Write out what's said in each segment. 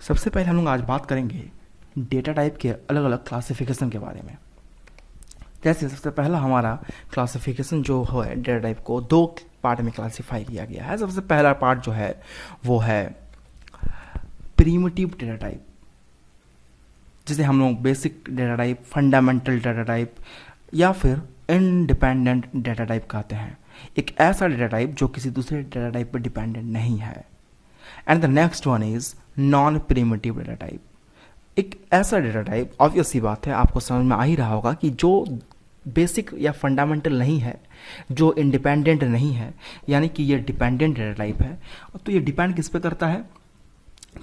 सबसे पहले हम लोग आज बात करेंगे डेटा टाइप के अलग अलग क्लासिफिकेशन के बारे में। जैसे सबसे पहला हमारा क्लासिफिकेशन जो है डेटा टाइप को दो पार्ट में क्लासिफाई किया गया है। सबसे पहला पार्ट जो है वो है प्रिमिटिव डेटा टाइप, जिसे हम लोग basic data type, fundamental data type या फिर इंडिपेंडेंट डेटा टाइप कहते हैं। एक ऐसा डेटा टाइप जो किसी दूसरे डेटा टाइप पर डिपेंडेंट नहीं है। And the next one is non primitive data type. एक ऐसा डेटा टाइप, ऑब्वियस सी बात है, आपको समझ में आ ही रहा होगा कि जो बेसिक या फंडामेंटल नहीं है, जो इंडिपेंडेंट नहीं है, यानी कि ये डिपेंडेंट डेटा टाइप है। तो ये डिपेंड किस पे करता है?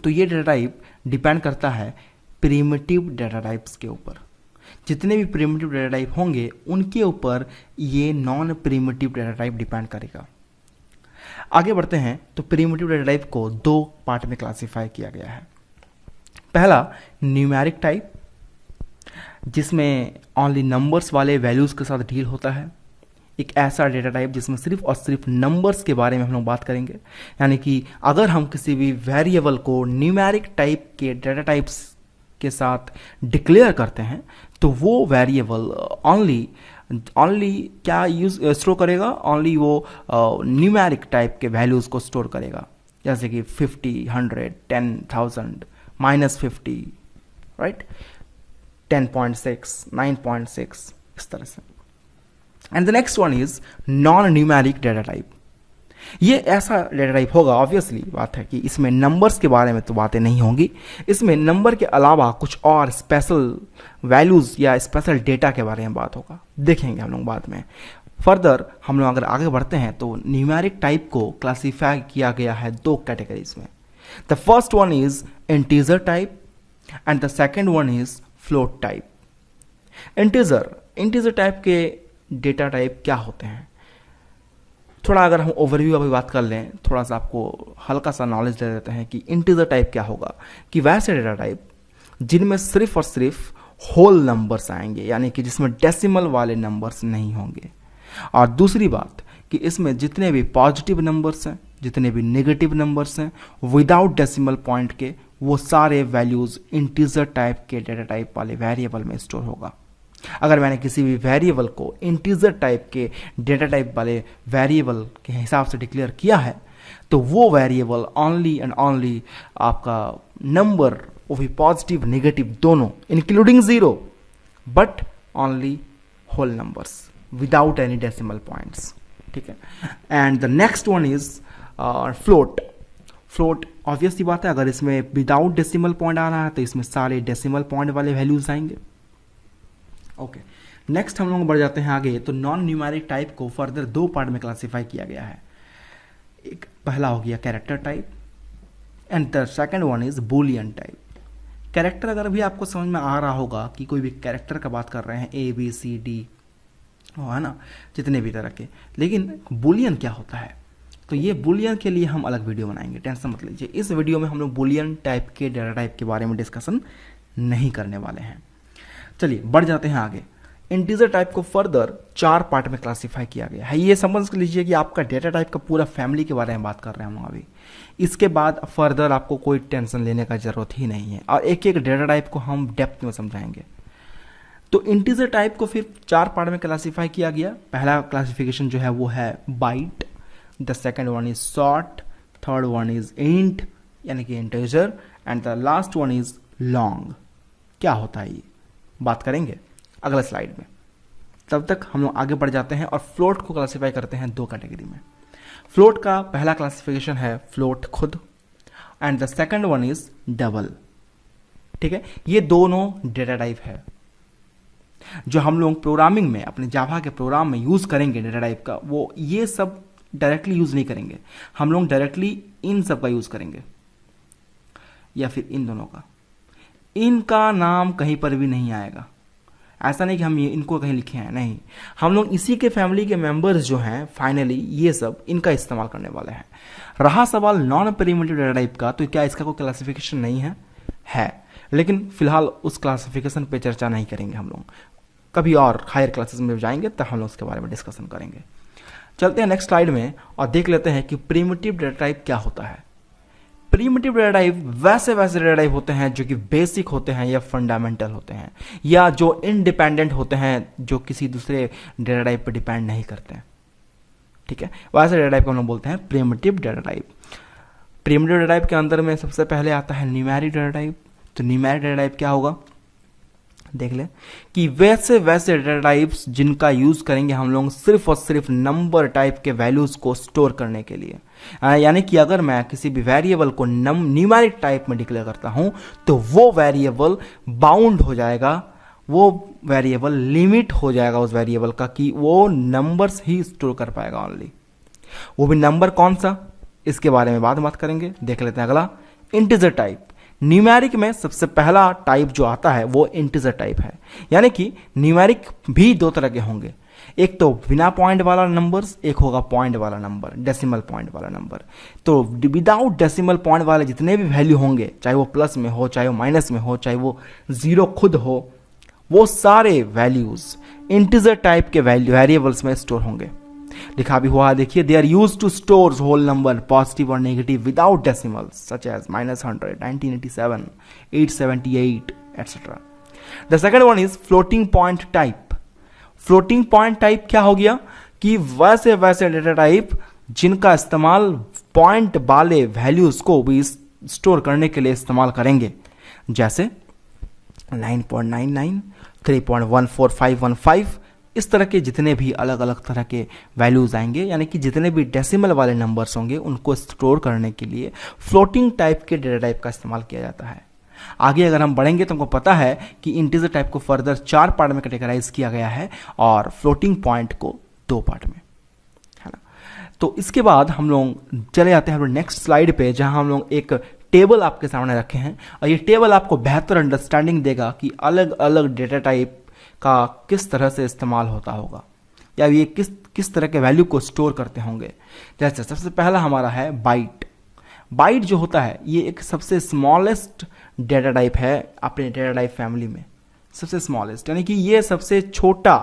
तो ये डेटा टाइप डिपेंड करता है प्रिमिटिव डेटा टाइप्स के ऊपर। जितने भी प्रिमिटिव डेटा टाइप होंगे उनके ऊपर ये non primitive data type depend करेगा। आगे बढ़ते हैं तो प्रिमिटिव डेटा टाइप को दो पार्ट में क्लासिफाई किया गया है। पहला न्यूमेरिक टाइप, जिसमें ओनली नंबर्स वाले वैल्यूज के साथ डील होता है। एक ऐसा डेटा टाइप जिसमें सिर्फ और सिर्फ नंबर्स के बारे में हम लोग बात करेंगे, यानी कि अगर हम किसी भी वेरिएबल को न्यूमेरिक टाइप के डेटा टाइप्स के साथ डिक्लेयर करते हैं तो वो वेरिएबल ओनली क्या स्टोर करेगा? ओनली वो न्यूमेरिक टाइप के वैल्यूज को स्टोर करेगा, जैसे कि 50, 100, 10,000, -50, राइट, 10.6, 9.6, इस तरह से। And the next one is non numeric data type. ये ऐसा डेटा टाइप होगा, ऑब्वियसली बात है कि इसमें नंबर्स के बारे में तो बातें नहीं होंगी, इसमें नंबर के अलावा कुछ और स्पेशल वैल्यूज या स्पेशल डेटा के बारे में बात होगा, देखेंगे हम लोग बाद में। फर्दर हम लोग अगर आगे बढ़ते हैं तो न्यूमेरिक टाइप को क्लासीफाई किया गया है दो कैटेगरीज में। The first one is integer type and the second one is float type. Integer type के डेटा टाइप क्या होते हैं? थोड़ा अगर हम ओवरव्यू अभी बात कर लें, थोड़ा सा आपको हल्का सा नॉलेज दे देते हैं कि इंटीजर टाइप क्या होगा। कि वैसे डेटा टाइप जिनमें सिर्फ और सिर्फ होल नंबर्स आएंगे, यानी कि जिसमें डेसिमल वाले नंबर्स नहीं होंगे। और दूसरी बात कि इसमें जितने भी पॉजिटिव नंबर्स हैं, जितने भी नेगेटिव नंबर्स हैं विदाउट डेसिमल पॉइंट के, वो सारे वैल्यूज इंटीजर टाइप के डेटा टाइप वाले वेरिएबल में स्टोर होगा। अगर मैंने किसी भी वेरिएबल को इंटीजर टाइप के डेटा टाइप वाले वेरिएबल के हिसाब से डिक्लेयर किया है तो वो वेरिएबल ओनली एंड ओनली आपका नंबर, वो भी पॉजिटिव नेगेटिव दोनों, including zero, but only whole numbers without any decimal points, ठीक है। And the next one is float obvious सी बात है, अगर इसमें विदाउट डेसिमल पॉइंट आ रहा है तो इसमें सारे डेसिमल पॉइंट वाले वैल्यूज आएंगे। ओके, नेक्स्ट हम लोग बढ़ जाते हैं आगे। तो नॉन न्यूमेरिक टाइप को फर्दर दो पार्ट में क्लासिफाई किया गया है। एक पहला हो गया character type and the second one is Boolean type. Character अगर भी आपको समझ में आ रहा होगा कि कोई भी कैरेक्टर का बात कर रहे हैं, ABCD, है ना, जितने भी तरह के। लेकिन बुलियन क्या होता है? तो ये बुलियन के लिए हम अलग वीडियो बनाएंगे, टेंशन मत लीजिए। इस वीडियो में हम लोग बुलियन टाइप के डेटा टाइप के बारे में डिस्कशन नहीं करने वाले हैं। चलिए बढ़ जाते हैं आगे। इंटीजर टाइप को फर्दर चार पार्ट में क्लासिफाई किया गया है। ये समझ लीजिए कि आपका डेटा टाइप का पूरा फैमिली के बारे में बात कर रहे हैं हम अभी। इसके बाद फर्दर आपको कोई टेंशन लेने का जरूरत ही नहीं है और एक एक डेटा टाइप को हम डेप्थ में समझाएंगे। तो इंटीजर टाइप को फिर चार पार्ट में क्लासिफाई किया गया। पहला क्लासिफिकेशन जो है वो है byte, the second one is short, third one is int यानी कि integer, and the last one is long. क्या होता है ये बात करेंगे अगला स्लाइड में। तब तक हम लोग आगे बढ़ जाते हैं और फ्लोट को क्लासिफाई करते हैं दो कैटेगरी में। फ्लोट का पहला क्लासिफिकेशन है फ्लोट खुद and the second one is double, ठीक है। ये दोनों डेटा टाइप है जो हम लोग प्रोग्रामिंग में, अपने जावा के प्रोग्राम में यूज करेंगे डेटा टाइप का। वो ये सब डायरेक्टली यूज नहीं करेंगे, हम लोग डायरेक्टली इन सब का यूज करेंगे या फिर इन दोनों का। इनका नाम कहीं पर भी नहीं आएगा, ऐसा नहीं कि हम ये इनको कहीं लिखे हैं, नहीं, हम लोग इसी के फैमिली के मेंबर्स जो हैं फाइनली ये सब इनका इस्तेमाल करने वाले हैं। रहा सवाल नॉन प्रिमिटिव डेटा टाइप का, तो क्या इसका कोई क्लासिफिकेशन नहीं है, लेकिन फिलहाल उस क्लासिफिकेशन पे चर्चा नहीं करेंगे हम लोग। कभी और हायर क्लासेस में जाएंगे तब हम लोग उसके बारे में डिस्कशन करेंगे। चलते हैं नेक्स्ट स्लाइड में और देख लेते हैं कि प्रिमिटिव डेटा टाइप क्या होता है। प्रिमिटिव डेटा टाइप वैसे डेटा टाइप होते हैं जो कि बेसिक होते हैं या फंडामेंटल होते हैं या जो इंडिपेंडेंट होते हैं, जो किसी दूसरे डेटा टाइप पर डिपेंड नहीं करते हैं। ठीक है, वैसे डेटा टाइप को हम लोग बोलते हैं primitive data type. Primitive data type के अंदर में सबसे पहले आता है न्यूमेरिक डेटा टाइप। तो न्यूमेरिक डेटा टाइप क्या होगा, देख ले कि वैसे डेटा टाइप्स जिनका यूज करेंगे हम लोग सिर्फ और सिर्फ नंबर टाइप के वैल्यूज को स्टोर करने के लिए। यानी कि अगर मैं किसी भी वेरिएबल को न्यूमेरिक टाइप में डिक्लेयर करता हूं तो वो वेरिएबल बाउंड हो जाएगा, वो वेरिएबल लिमिट हो जाएगा उस वेरिएबल का कि वो नंबर्स ही स्टोर कर पाएगा ओनली। वो भी नंबर कौन सा, इसके बारे में बाद में बात करेंगे। देख लेते हैं अगला, इंटीजर टाइप। न्यूमेरिक में सबसे पहला टाइप जो आता है वो इंटीजर टाइप है। यानी कि न्यूमेरिक भी दो तरह के होंगे, एक तो बिना पॉइंट वाला नंबर्स, एक होगा पॉइंट वाला नंबर, डेसिमल पॉइंट वाला नंबर। तो विदाउट डेसिमल पॉइंट वाले जितने भी वैल्यू होंगे, चाहे वो प्लस में हो, चाहे वो माइनस में हो, चाहे वो जीरो खुद हो, वो सारे वैल्यूज इंटीजर टाइप के वेरिएबल्स में स्टोर होंगे। लिखा भी हुआ है, देखिए, they are use to store whole number positive और negative without decimals such as -100, 1987, 878 etc. The second one is floating point type. Floating point type क्या हो गया कि वैसे डेटा टाइप जिनका इस्तेमाल पॉइंट वाले वैल्यूज को भी स्टोर करने के लिए इस्तेमाल करेंगे, जैसे 9.99, 3.14515, इस तरह के जितने भी अलग अलग तरह के वैल्यूज आएंगे, यानी कि जितने भी डेसिमल वाले नंबर्स होंगे उनको स्टोर करने के लिए फ्लोटिंग टाइप के डेटा टाइप का इस्तेमाल किया जाता है। आगे अगर हम बढ़ेंगे तो हमको पता है कि इंटीजर टाइप को फर्दर 4 पार्ट में कैटेगराइज किया गया है और फ्लोटिंग पॉइंट को 2 पार्ट में, है ना। तो इसके बाद हम लोग चले जाते हैं नेक्स्ट स्लाइड पे, जहां हम लोग एक टेबल आपके सामने रखे हैं और ये टेबल आपको बेहतर अंडरस्टैंडिंग देगा कि अलग अलग डेटा टाइप का किस तरह से इस्तेमाल होता होगा या ये किस तरह के वैल्यू को स्टोर करते होंगे। जैसे सबसे पहला हमारा है बाइट। बाइट जो होता है ये एक सबसे स्मॉलेस्ट डेटा टाइप है अपने डेटा टाइप फैमिली में, सबसे स्मॉलेस्ट, यानी कि ये सबसे छोटा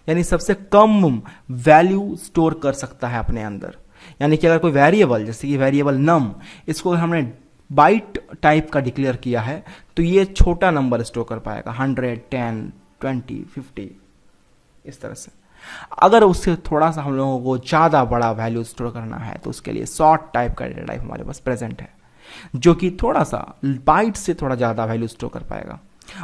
यानी सबसे कम वैल्यू स्टोर कर सकता है अपने अंदर। यानी कि अगर कोई वेरिएबल, जैसे कि वेरिएबल नम, इसको हमने बाइट टाइप का डिक्लेयर किया है तो ये छोटा नंबर स्टोर कर पाएगा, 100, 10, 20, 50, इस तरह से। अगर उससे थोड़ा सा हम लोगों को ज्यादा बड़ा वैल्यू स्टोर करना है तो उसके लिए शॉर्ट टाइप का डेटा टाइप हमारे पास प्रेजेंट है, जो कि थोड़ा सा बाइट से थोड़ा ज्यादा वैल्यू स्टोर कर पाएगा।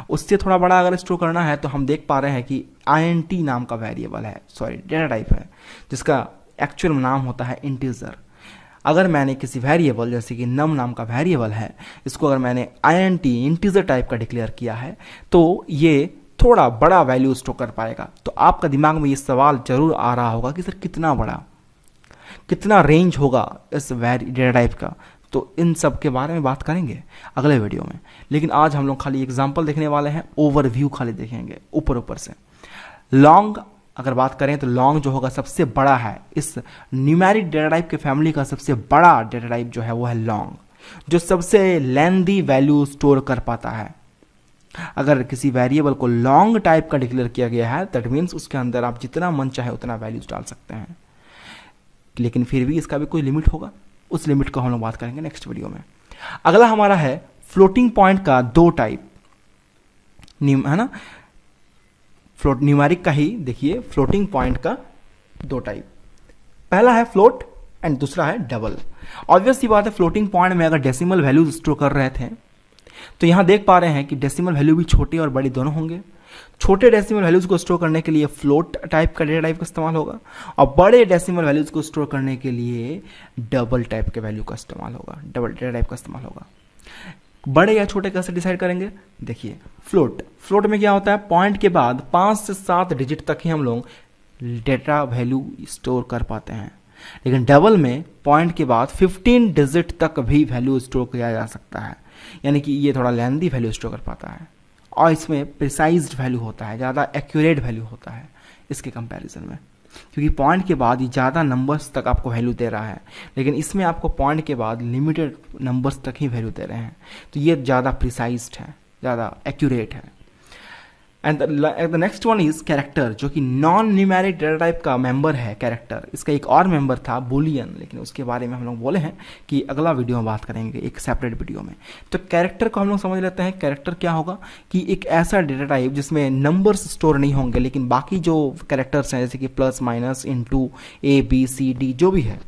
उससे थोड़ा बड़ा अगर स्टोर करना है तो हम देख पा रहे हैं कि int नाम का वेरिएबल है, सॉरी डेटा टाइप है, जिसका एक्चुअल नाम होता है इंटीजर। अगर मैंने किसी वेरिएबल जैसे कि नम नाम का वेरिएबल है, इसको अगर मैंने int इंटीजर टाइप का डिक्लेयर किया है तो ये थोड़ा बड़ा वैल्यू स्टोर कर पाएगा। तो आपका दिमाग में ये सवाल जरूर आ रहा होगा कि सर कितना बड़ा, कितना रेंज होगा इस डेटा टाइप का। तो इन सब के बारे में बात करेंगे अगले वीडियो में, लेकिन आज हम लोग खाली एग्जांपल देखने वाले हैं, ओवरव्यू खाली देखेंगे ऊपर से। लॉन्ग अगर बात करें तो लॉन्ग जो होगा सबसे बड़ा है इस न्यूमेरिक डेटा टाइप के फैमिली का, सबसे बड़ा डेटा टाइप जो है वो है लॉन्ग, जो सबसे लेंथी वैल्यू स्टोर कर पाता है। अगर किसी वेरिएबल को लॉन्ग टाइप का डिक्लेयर किया गया है दैट मीन्स उसके अंदर आप जितना मन चाहे उतना वैल्यूज डाल सकते हैं, लेकिन फिर भी इसका भी कोई लिमिट होगा, उस लिमिट को हम लोग बात करेंगे नेक्स्ट वीडियो में। अगला हमारा है फ्लोटिंग पॉइंट का 2 टाइप, है ना। न्यूमेरिक का ही देखिए फ्लोटिंग पॉइंट का 2 टाइप, पहला है फ्लोट एंड दूसरा है डबल। ऑब्वियस सी बात है, फ्लोटिंग पॉइंट में अगर डेसिमल वैल्यूज स्टोर कर रहे थे तो यहां देख पा रहे हैं कि डेसिमल वैल्यू भी छोटे और बड़ी दोनों होंगे। छोटे डेसिमल वैल्यूज को स्टोर करने के लिए फ्लोट टाइप का डेटा टाइप का इस्तेमाल होगा और बड़े डेसिमल वैल्यूज को स्टोर करने के लिए डबल टाइप के वैल्यू का इस्तेमाल होगा, डबल डेटा टाइप का इस्तेमाल होगा। बड़े या छोटे कैसे डिसाइड करेंगे, देखिए फ्लोट में क्या होता है, पॉइंट के बाद 5 से 7 डिजिट तक ही हम लोग डेटा वैल्यू स्टोर कर पाते हैं, लेकिन डबल में पॉइंट के बाद 15 डिजिट तक भी वैल्यू स्टोर किया जा सकता है। यानी कि ये थोड़ा लेंथी वैल्यू स्टोर कर पाता है और इसमें प्रिसाइज्ड वैल्यू होता है, ज़्यादा एक्यूरेट वैल्यू होता है इसके कंपैरिजन में, क्योंकि पॉइंट के बाद ये ज़्यादा नंबर्स तक आपको वैल्यू दे रहा है, लेकिन इसमें आपको पॉइंट के बाद लिमिटेड नंबर्स तक ही वैल्यू दे रहे हैं, तो ये ज़्यादा प्रिसाइज्ड है, ज़्यादा एक्यूरेट है। And the next one is character, जो कि नॉन न्यूमेरिक डेटा टाइप का मेंबर है कैरेक्टर। इसका एक और मेंबर था बुलियन, लेकिन उसके बारे में हम लोग बोले हैं कि अगला वीडियो में बात करेंगे, एक सेपरेट वीडियो में। तो कैरेक्टर को हम लोग समझ लेते हैं। कैरेक्टर क्या होगा कि एक ऐसा डेटा टाइप जिसमें नंबर्स स्टोर नहीं होंगे, लेकिन बाकी जो कैरेक्टर्स हैं जैसे कि plus minus into A B C D जो भी है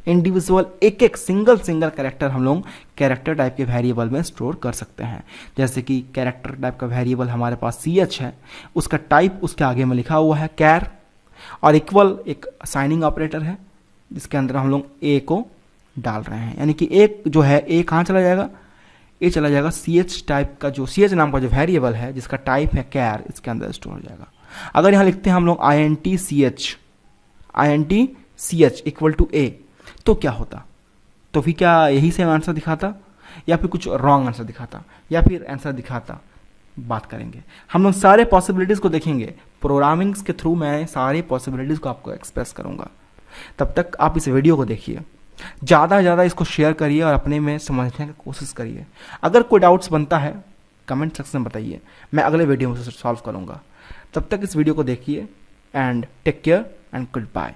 इंडिविजुअल एक एक सिंगल कैरेक्टर हम लोग कैरेक्टर टाइप के वेरिएबल में स्टोर कर सकते हैं। जैसे कि कैरेक्टर टाइप का वेरिएबल हमारे पास CH है, उसका टाइप उसके आगे में लिखा हुआ है कैर, और इक्वल एक साइनिंग ऑपरेटर है जिसके अंदर हम लोग ए को डाल रहे हैं, यानी कि एक जो है ए कहाँ चला जाएगा, ए चला जाएगा CH टाइप का, जो CH नाम का जो वेरिएबल है जिसका टाइप है कैर, इसके अंदर स्टोर हो जाएगा। अगर यहाँ लिखते हैं हम लोग INT इक्वल टू ए, तो क्या होता, तो फिर क्या यही सेम आंसर दिखाता या फिर कुछ रॉन्ग आंसर दिखाता या फिर आंसर दिखाता, बात करेंगे। हम लोग सारे पॉसिबिलिटीज़ को देखेंगे, प्रोग्रामिंग्स के थ्रू मैं सारी पॉसिबिलिटीज़ को आपको एक्सप्रेस करूंगा। तब तक आप इस वीडियो को देखिए, ज़्यादा से ज़्यादा इसको शेयर करिए और अपने में समझने की कोशिश करिए। अगर कोई डाउट्स बनता है कमेंट सेक्शन में बताइए, मैं अगले वीडियो में उसे सॉल्व करूँगा। तब तक इस वीडियो को देखिए and take care and good bye.